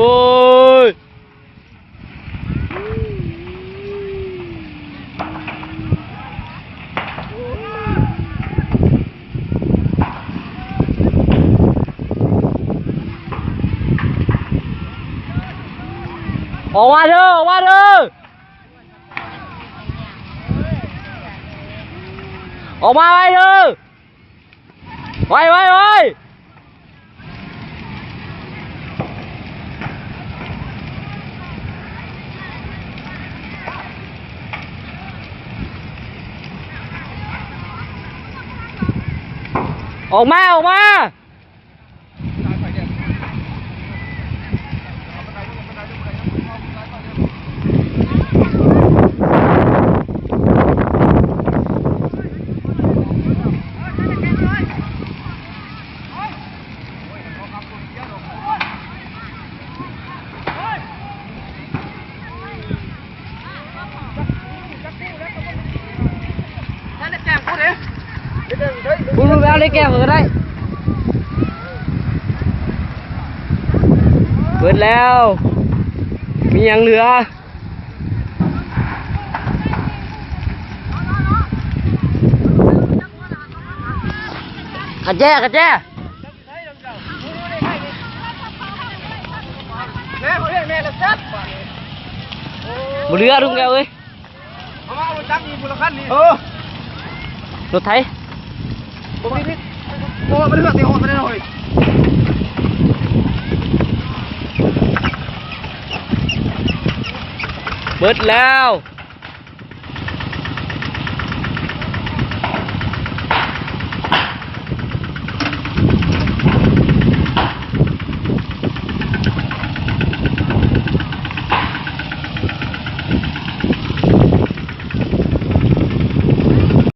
อ้ยออกมาเถอะออกมาเถอะออกมาไปเถอะไปไปไปออกมาออกมาคุณรู้แล้วได้แก้วก็ได้เปิดแล้วมีอย่างเหลือกระแจกระแจบุเรือรุ่งแก้วเอ้ยรถไถเบิดแล้ว